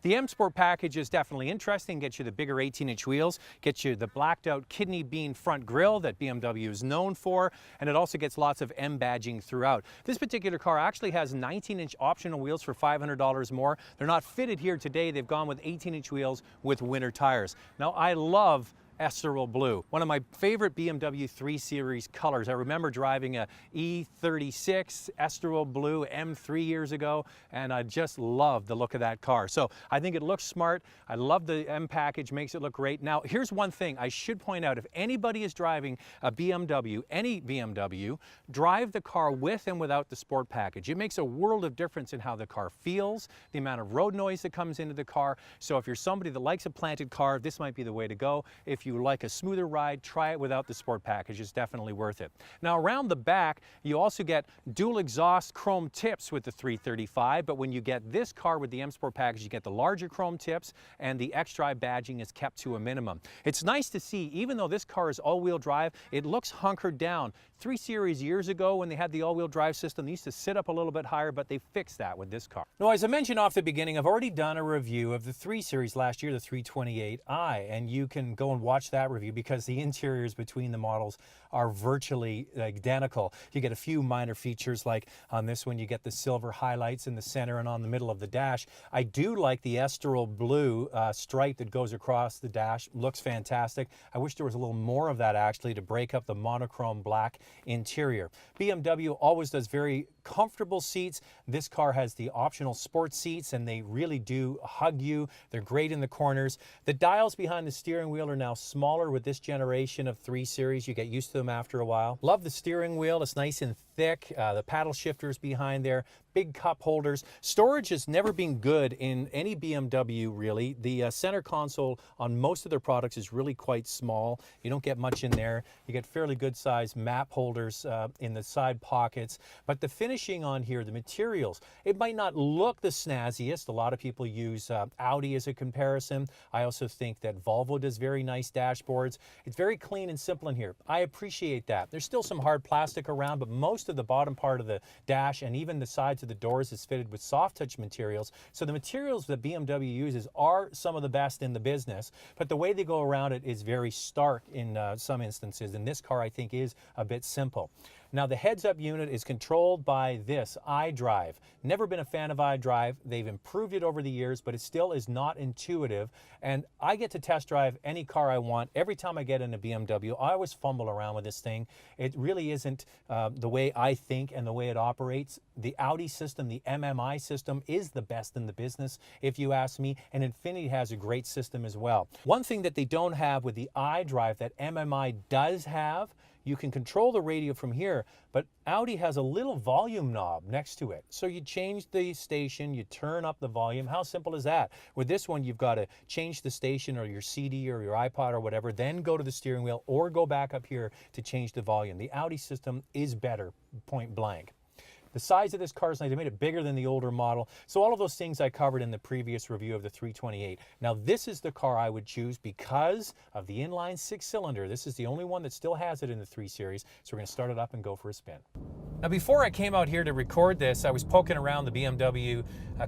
The M Sport package is definitely interesting. Gets you the bigger 18-inch wheels, gets you the blacked out kidney bean front grille that BMW is known for, and it also gets lots of M badging throughout. This particular car actually has 19-inch optional wheels for $500 more. They're not fitted here today. They've gone with 18-inch wheels with winter tires. Now, I love Estoril Blue, one of my favorite BMW 3 Series colors. I remember driving a E36 Estoril Blue M3 years ago, and I just love the look of that car. So I think it looks smart. I love the M package, makes it look great. Now, here's one thing I should point out. If anybody is driving a BMW, any BMW, drive the car with and without the Sport package. It makes a world of difference in how the car feels, the amount of road noise that comes into the car. So if you're somebody that likes a planted car, this might be the way to go. If you like a smoother ride, try it without the Sport package. It's definitely worth it. Now, around the back, you also get dual exhaust chrome tips with the 335, but when you get this car with the M Sport package, you get the larger chrome tips, and the X-Drive badging is kept to a minimum. It's nice to see, even though this car is all-wheel drive, it looks hunkered down. 3 Series years ago, when they had the all-wheel drive system, they used to sit up a little bit higher, but they fixed that with this car. Now, as I mentioned off the beginning, I've already done a review of the 3 Series last year, the 328i, and you can go and watch that review because the interiors between the models are virtually identical. You get a few minor features, like on this one you get the silver highlights in the center and on the middle of the dash. I do like the Estoril Blue stripe that goes across the dash. Looks fantastic. I wish there was a little more of that actually to break up the monochrome black interior. BMW always does very comfortable seats. This car has the optional sports seats, and they really do hug you. They're great in the corners. The dials behind the steering wheel are now smaller with this generation of 3 Series. You get used to them after a while. Love the steering wheel. It's nice and thick. The paddle shifters behind there. Big cup holders. Storage has never been good in any BMW, really. The center console on most of their products is really quite small. You don't get much in there. You get fairly good sized map holders in the side pockets. But the finishing on here, the materials, it might not look the snazziest. A lot of people use Audi as a comparison. I also think that Volvo does very nice dashboards. It's very clean and simple in here. I appreciate that. There's still some hard plastic around, but most of the bottom part of the dash and even the sides of the doors is fitted with soft touch materials. So the materials that BMW uses are some of the best in the business, but the way they go around it is very stark in some instances, and this car I think is a bit simple. Now, the heads-up unit is controlled by this iDrive. Never been a fan of iDrive. They've improved it over the years, but it still is not intuitive. And I get to test drive any car I want. Every time I get in a BMW, I always fumble around with this thing. It really isn't the way I think and the way it operates. The Audi system, the MMI system, is the best in the business, if you ask me, and Infiniti has a great system as well. One thing that they don't have with the iDrive that MMI does have, you can control the radio from here, but Audi has a little volume knob next to it. So you change the station, you turn up the volume. How simple is that? With this one, you've got to change the station or your CD or your iPod or whatever, then go to the steering wheel or go back up here to change the volume. The Audi system is better, point blank. The size of this car is nice. They made it bigger than the older model. So all of those things I covered in the previous review of the 328. Now, this is the car I would choose because of the inline 6-cylinder. This is the only one that still has it in the 3 Series. So we're going to start it up and go for a spin. Now, before I came out here to record this, I was poking around the BMW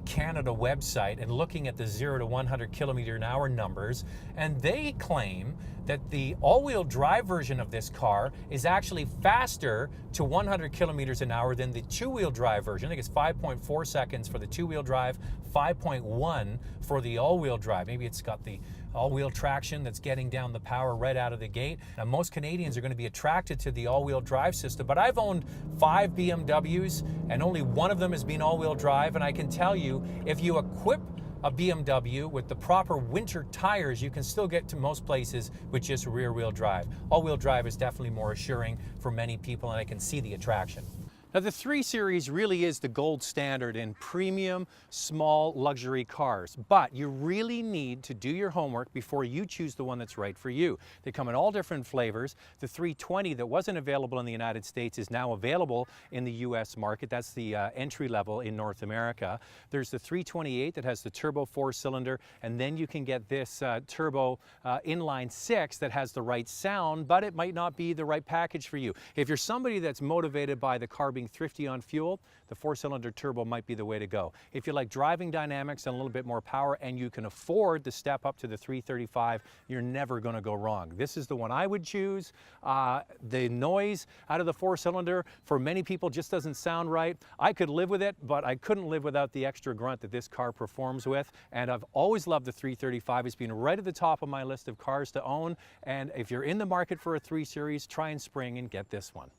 Canada website and looking at the 0 to 100 km/h numbers, and they claim that the all-wheel drive version of this car is actually faster to 100 km/h than the two-wheel drive version. I think it's 5.4 seconds for the two-wheel drive, 5.1 for the all-wheel drive. Maybe it's got the all-wheel traction that's getting down the power right out of the gate. Now, most Canadians are going to be attracted to the all-wheel drive system, but I've owned 5 BMWs and only one of them has been all-wheel drive, and I can tell you, if you equip a BMW with the proper winter tires, you can still get to most places with just rear-wheel drive. All-wheel drive is definitely more assuring for many people, and I can see the attraction. Now, the 3 Series really is the gold standard in premium, small, luxury cars, but you really need to do your homework before you choose the one that's right for you. They come in all different flavors. The 320 that wasn't available in the United States is now available in the US market. That's the entry level in North America. There's the 328 that has the turbo 4-cylinder, and then you can get this turbo inline 6 that has the right sound, but it might not be the right package for you. If you're somebody that's motivated by the car being thrifty on fuel, the 4-cylinder turbo might be the way to go. If you like driving dynamics and a little bit more power and you can afford to step up to the 335, you're never going to go wrong. This is the one I would choose. The noise out of the 4-cylinder for many people just doesn't sound right. I could live with it, but I couldn't live without the extra grunt that this car performs with. And I've always loved the 335. It's been right at the top of my list of cars to own. And if you're in the market for a 3 Series, try and spring and get this one.